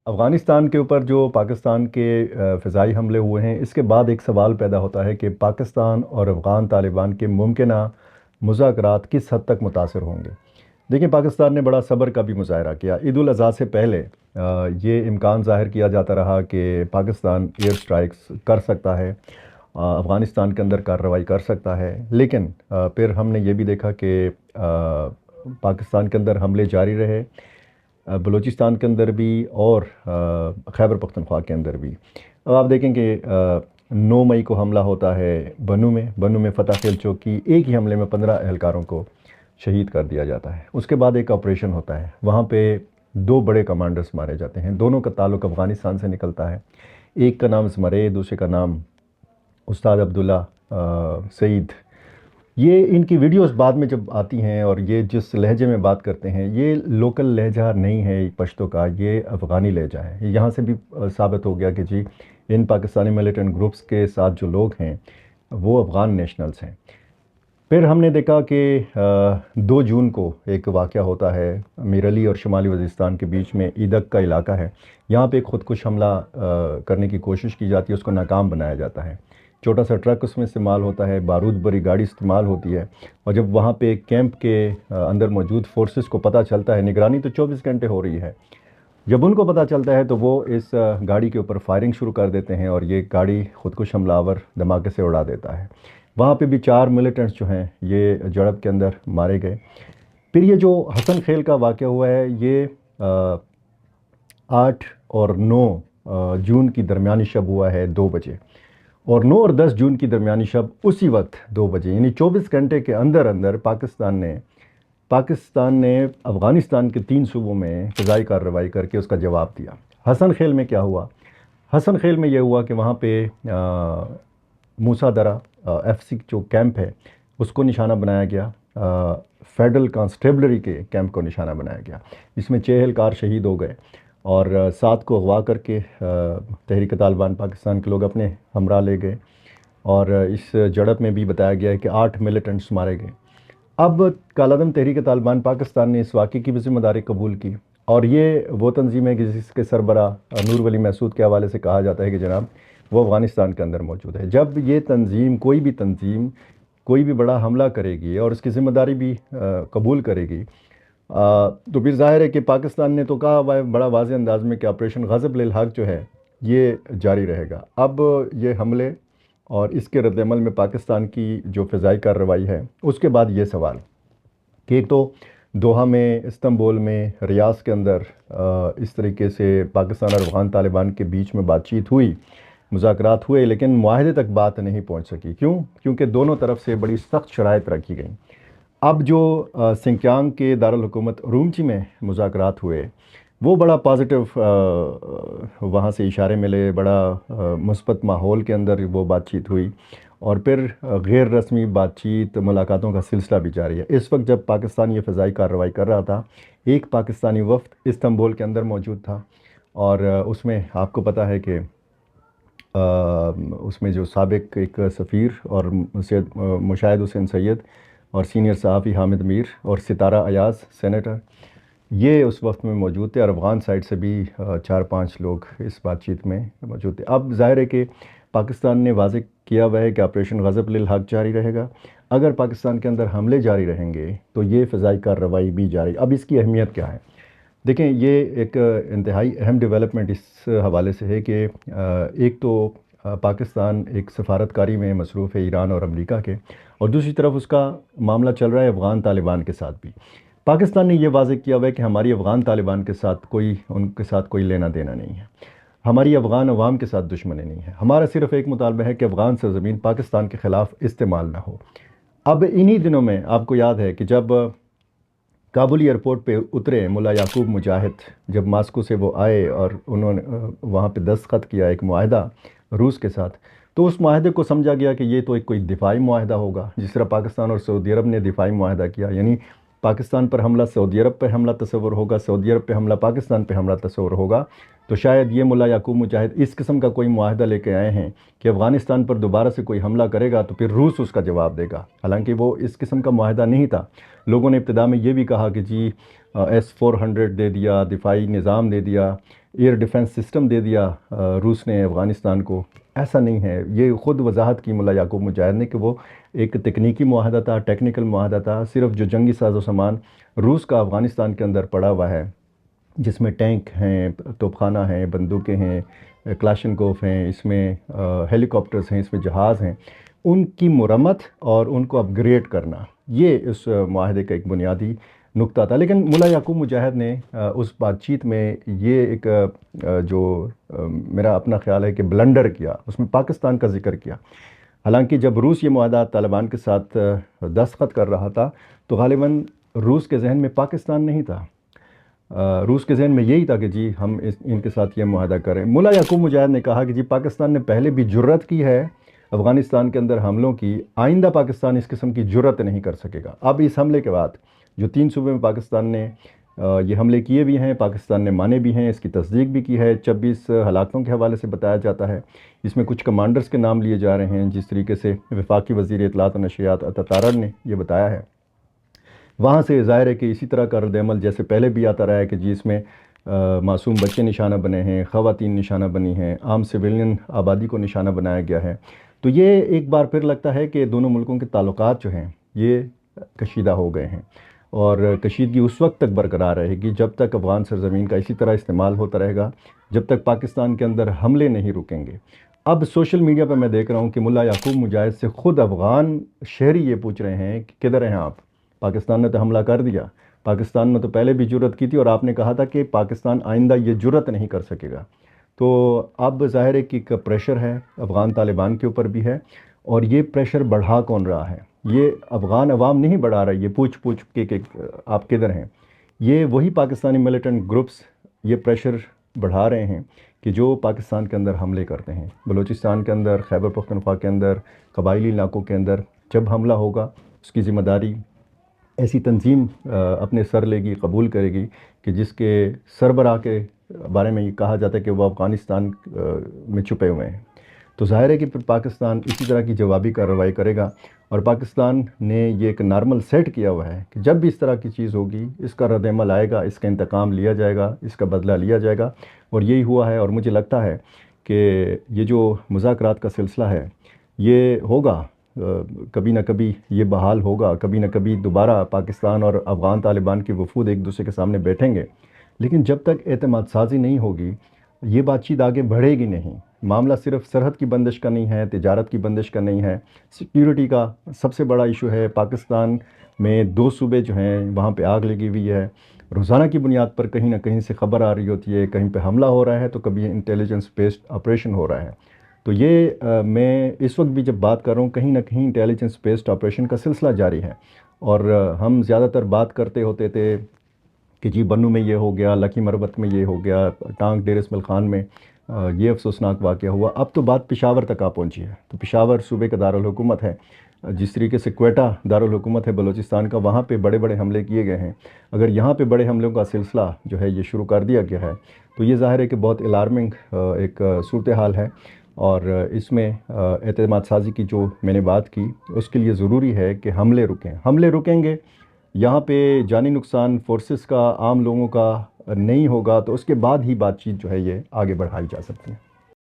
افغانستان کے اوپر جو پاکستان کے فضائی حملے ہوئے ہیں، اس کے بعد ایک سوال پیدا ہوتا ہے کہ پاکستان اور افغان طالبان کے ممکنہ مذاکرات کس حد تک متاثر ہوں گے۔ دیکھیں، پاکستان نے بڑا صبر کا بھی مظاہرہ کیا۔ عید الاضحیٰ سے پہلے یہ امکان ظاہر کیا جاتا رہا کہ پاکستان ایئر سٹرائکس کر سکتا ہے، افغانستان کے اندر کارروائی کر سکتا ہے، لیکن پھر ہم نے یہ بھی دیکھا کہ پاکستان کے اندر حملے جاری رہے، بلوچستان کے اندر بھی اور خیبر پختونخوا کے اندر بھی۔ اب آپ دیکھیں کہ 9 مئی کو حملہ ہوتا ہے بنو میں فتح خیل چوکی، ایک ہی حملے میں 15 اہلکاروں کو شہید کر دیا جاتا ہے۔ اس کے بعد ایک آپریشن ہوتا ہے، وہاں پہ 2 بڑے کمانڈرز مارے جاتے ہیں، دونوں کا تعلق افغانستان سے نکلتا ہے۔ ایک کا نام زمرے، دوسرے کا نام استاد عبداللہ سعید۔ یہ ان کی ویڈیوز بعد میں جب آتی ہیں اور یہ جس لہجے میں بات کرتے ہیں، یہ لوکل لہجہ نہیں ہے پشتو کا، یہ افغانی لہجہ ہے۔ یہاں سے بھی ثابت ہو گیا کہ جی ان پاکستانی ملیٹنٹ گروپس کے ساتھ جو لوگ ہیں وہ افغان نیشنلز ہیں۔ پھر ہم نے دیکھا کہ 2 جون کو ایک واقعہ ہوتا ہے میرعلی اور شمالی وزیرستان کے بیچ میں، ایدک کا علاقہ ہے، یہاں پہ ایک خودکش حملہ کرنے کی کوشش کی جاتی ہے، اس کو ناکام بنایا جاتا ہے۔ چھوٹا سا ٹرک اس میں استعمال ہوتا ہے، بارود بھری گاڑی استعمال ہوتی ہے، اور جب وہاں پہ کیمپ کے اندر موجود فورسز کو پتہ چلتا ہے، نگرانی تو 24 گھنٹے ہو رہی ہے، جب ان کو پتہ چلتا ہے تو وہ اس گاڑی کے اوپر فائرنگ شروع کر دیتے ہیں اور یہ گاڑی خودکش حملہ آور دھماکے سے اڑا دیتا ہے۔ وہاں پہ بھی 4 ملیٹنٹس جو ہیں یہ جھڑپ کے اندر مارے گئے۔ پھر یہ جو حسن خیل کا واقعہ ہوا ہے، یہ 8 اور 9 جون کی درمیانی شب ہوا ہے 2 بجے، اور 9 اور 10 جون کی درمیانی شب اسی وقت 2 بجے، یعنی 24 گھنٹے کے اندر اندر پاکستان نے افغانستان کے 3 صوبوں میں فضائی کارروائی کر کے اس کا جواب دیا۔ حسن خیل میں کیا ہوا؟ حسن خیل میں یہ ہوا کہ وہاں پہ موسیٰ درہ FCC جو کیمپ ہے اس کو نشانہ بنایا گیا، فیڈرل کانسٹیبلری کے کیمپ کو نشانہ بنایا گیا، اس میں 6 اہلکار شہید ہو گئے، اور 7 کو اغوا کر کے تحریک طالبان پاکستان کے لوگ اپنے ہمراہ لے گئے، اور اس جھڑپ میں بھی بتایا گیا ہے کہ 8 ملیٹنٹس مارے گئے۔ اب کالعدم تحریک طالبان پاکستان نے اس واقعے کی بھی ذمہ داری قبول کی، اور یہ وہ تنظیم ہے کہ جس کے سربراہ نور ولی محسود کے حوالے سے کہا جاتا ہے کہ جناب وہ افغانستان کے اندر موجود ہے۔ جب یہ تنظیم کوئی بھی بڑا حملہ کرے گی اور اس کی ذمہ داری بھی قبول کرے گی، تو پھر ظاہر ہے کہ پاکستان نے تو کہا ہوا ہے بڑا واضح انداز میں کہ آپریشن غضب للحق جو ہے یہ جاری رہے گا۔ اب یہ حملے اور اس کے رد عمل میں پاکستان کی جو فضائی کارروائی ہے، اس کے بعد یہ سوال کہ ایک تو دوحہ میں، استنبول میں، ریاض کے اندر اس طریقے سے پاکستان اور افغان طالبان کے بیچ میں بات چیت ہوئی، مذاکرات ہوئے، لیکن معاہدے تک بات نہیں پہنچ سکی۔ کیونکہ دونوں طرف سے بڑی سخت شرائط رکھی گئیں۔ اب جو سنکیانگ کے دارالحکومت ارومچی میں مذاکرات ہوئے، وہ بڑا پازیٹیو وہاں سے اشارے ملے، بڑا مثبت ماحول کے اندر وہ بات چیت ہوئی، اور پھر غیر رسمی بات چیت، ملاقاتوں کا سلسلہ بھی جاری ہے۔ اس وقت جب پاکستان یہ فضائی کارروائی کر رہا تھا، ایک پاکستانی وفد استنبول کے اندر موجود تھا، اور اس میں آپ کو پتہ ہے کہ اس میں جو سابق ایک سفیر اور مشاہد حسین سید اور سینئر صحافی حامد میر اور ستارہ ایاز سینیٹر، یہ اس وقت میں موجود تھے، اور افغان سائٹ سے بھی 4-5 لوگ اس بات چیت میں موجود تھے۔ اب ظاہر ہے کہ پاکستان نے واضح کیا ہوا ہے کہ آپریشن غضب للحق جاری رہے گا۔ اگر پاکستان کے اندر حملے جاری رہیں گے تو یہ فضائی کارروائی بھی جاری۔ اب اس کی اہمیت کیا ہے؟ دیکھیں، یہ ایک انتہائی اہم ڈیولپمنٹ اس حوالے سے ہے کہ ایک تو پاکستان ایک سفارتکاری میں مصروف ہے ایران اور امریکہ کے، اور دوسری طرف اس کا معاملہ چل رہا ہے افغان طالبان کے ساتھ بھی۔ پاکستان نے یہ واضح کیا ہوا ہے کہ ہماری افغان طالبان کے ساتھ ان کے ساتھ کوئی لینا دینا نہیں ہے، ہماری افغان عوام کے ساتھ دشمنی نہیں ہے، ہمارا صرف ایک مطالبہ ہے کہ افغان سرزمین پاکستان کے خلاف استعمال نہ ہو۔ اب انہی دنوں میں آپ کو یاد ہے کہ جب کابل ایئرپورٹ پہ اترے ملا یعقوب مجاہد، جب ماسکو سے وہ آئے اور انہوں نے وہاں پہ دستخط کیا ایک معاہدہ روس کے ساتھ، تو اس معاہدے کو سمجھا گیا کہ یہ تو ایک کوئی دفاعی معاہدہ ہوگا، جس طرح پاکستان اور سعودی عرب نے دفاعی معاہدہ کیا، یعنی پاکستان پر حملہ سعودی عرب پہ حملہ تصور ہوگا، سعودی عرب پہ حملہ پاکستان پہ حملہ تصور ہوگا۔ تو شاید یہ ملا یعقوب مجاہد اس قسم کا کوئی معاہدہ لے کے آئے ہیں کہ افغانستان پر دوبارہ سے کوئی حملہ کرے گا تو پھر روس اس کا جواب دے گا، حالانکہ وہ اس قسم کا معاہدہ نہیں تھا۔ لوگوں نے ابتدا میں یہ بھی کہا کہ جی S-400 دے دیا، دفاعی نظام دے دیا، ایئر ڈیفنس سسٹم دے دیا روس نے افغانستان کو. ایسا نہیں ہے. یہ خود وضاحت کی ملا یعقوب مجاہد نے کہ وہ ایک تکنیکی معاہدہ تھا، ٹیکنیکل معاہدہ تھا. صرف جو جنگی ساز و سامان روس کا افغانستان کے اندر پڑا ہوا ہے، جس میں ٹینک ہیں، توپ خانہ ہیں، بندوقیں ہیں، کلاشنکوف ہیں، اس میں ہیلی کاپٹرز ہیں، اس میں جہاز ہیں، ان کی مرمت اور ان کو اپ گریڈ کرنا، یہ اس معاہدے کا ایک بنیادی نقطہ تھا. لیکن ملا یعقوب مجاہد نے اس بات چیت میں یہ ایک جو میرا اپنا خیال ہے کہ بلنڈر کیا، اس میں پاکستان کا ذکر کیا. حالانکہ جب روس یہ معاہدہ طالبان کے ساتھ دستخط کر رہا تھا تو غالباً روس کے ذہن میں پاکستان نہیں تھا. روس کے ذہن میں یہی تھا کہ جی ہم ان کے ساتھ یہ معاہدہ کریں. ملا یعقوب مجاہد نے کہا کہ جی پاکستان نے پہلے بھی جرت کی ہے افغانستان کے اندر حملوں کی، آئندہ پاکستان اس قسم کی جرت نہیں کر سکے گا. اب اس حملے کے بعد جو 3 صوبے میں پاکستان نے یہ حملے کیے بھی ہیں، پاکستان نے مانے بھی ہیں، اس کی تصدیق بھی کی ہے. 26 ہلاکتوں کے حوالے سے بتایا جاتا ہے. اس میں کچھ کمانڈرز کے نام لیے جا رہے ہیں، جس طریقے سے وفاقی وزیر اطلاعات و نشریات عطا تارڑ نے یہ بتایا ہے. وہاں سے ظاہر ہے کہ اسی طرح کا رد عمل جیسے پہلے بھی آتا رہا ہے کہ جی اس میں معصوم بچے نشانہ بنے ہیں، خواتین نشانہ بنی ہیں، عام سویلین آبادی کو نشانہ بنایا گیا ہے. تو یہ ایک بار پھر لگتا ہے کہ دونوں ملکوں کے تعلقات جو ہیں یہ کشیدہ ہو گئے ہیں، اور کشیدگی اس وقت تک برقرار رہے گی جب تک افغان سرزمین کا اسی طرح استعمال ہوتا رہے گا، جب تک پاکستان کے اندر حملے نہیں رکیں گے. اب سوشل میڈیا پہ میں دیکھ رہا ہوں کہ ملا یعقوب مجاہد سے خود افغان شہری یہ پوچھ رہے ہیں کہ کدھر ہیں آپ؟ پاکستان نے تو حملہ کر دیا، پاکستان نے تو پہلے بھی جرت کی تھی، اور آپ نے کہا تھا کہ پاکستان آئندہ یہ جرت نہیں کر سکے گا. تو اب ظاہر ہے کہ ایک پریشر ہے افغان طالبان کے اوپر بھی ہے، اور یہ پریشر بڑھا کون رہا ہے؟ یہ افغان عوام نہیں بڑھا رہا ہے یہ پوچھ پوچھ کے کہ آپ کدھر ہیں. یہ وہی پاکستانی ملیٹنٹ گروپس یہ پریشر بڑھا رہے ہیں کہ جو پاکستان کے اندر حملے کرتے ہیں. بلوچستان کے اندر، خیبر پختونخوا کے اندر، قبائلی علاقوں کے اندر جب حملہ ہوگا اس کی ذمہ داری ایسی تنظیم اپنے سر لے گی، قبول کرے گی کہ جس کے سربراہ کے بارے میں یہ کہا جاتا ہے کہ وہ افغانستان میں چھپے ہوئے ہیں. تو ظاہر ہے کہ پھر پاکستان اسی طرح کی جوابی کارروائی کرے گا، اور پاکستان نے یہ ایک نارمل سیٹ کیا ہوا ہے کہ جب بھی اس طرح کی چیز ہوگی اس کا رد عمل آئے گا، اس کا انتقام لیا جائے گا، اس کا بدلہ لیا جائے گا. اور یہی ہوا ہے. اور مجھے لگتا ہے کہ یہ جو مذاکرات کا سلسلہ ہے یہ ہوگا، کبھی نہ کبھی یہ بحال ہوگا، کبھی نہ کبھی دوبارہ پاکستان اور افغان طالبان کے وفود ایک دوسرے کے سامنے بیٹھیں گے. لیکن جب تک اعتماد سازی نہیں ہوگی یہ بات چیت آگے بڑھے گی نہیں. معاملہ صرف سرحد کی بندش کا نہیں ہے، تجارت کی بندش کا نہیں ہے، سیکیورٹی کا سب سے بڑا ایشو ہے. پاکستان میں 2 صوبے جو ہیں وہاں پہ آگ لگی ہوئی ہے. روزانہ کی بنیاد پر کہیں نہ کہیں سے خبر آ رہی ہوتی ہے، کہیں پہ حملہ ہو رہا ہے تو کبھی انٹیلیجنس بیسڈ آپریشن ہو رہا ہے. تو یہ میں اس وقت بھی جب بات کر رہا ہوں کہیں نہ کہیں انٹیلیجنس بیسڈ آپریشن کا سلسلہ جاری ہے. اور ہم زیادہ تر بات کرتے ہوتے تھے کہ جی بنو میں یہ ہو گیا، لکی مروت میں یہ ہو گیا، ٹانک ڈیر اسماعیل خان میں یہ افسوسناک واقعہ ہوا. اب تو بات پشاور تک آ پہنچی ہے. تو پشاور صوبے کا دارالحکومت ہے، جس طریقے سے کوئٹہ دارالحکومت ہے بلوچستان کا، وہاں پہ بڑے بڑے حملے کیے گئے ہیں. اگر یہاں پہ بڑے حملوں کا سلسلہ جو ہے یہ شروع کر دیا گیا ہے تو یہ ظاہر ہے کہ بہت الارمنگ ایک صورتحال ہے. اور اس میں اعتماد سازی کی جو میں نے بات کی اس کے لیے ضروری ہے کہ حملے رکیں. حملے رکیں گے، یہاں پہ جانی نقصان فورسز کا، عام لوگوں کا نہیں ہوگا، تو اس کے بعد ہی بات چیت جو ہے یہ آگے بڑھائی جا سکتی ہے.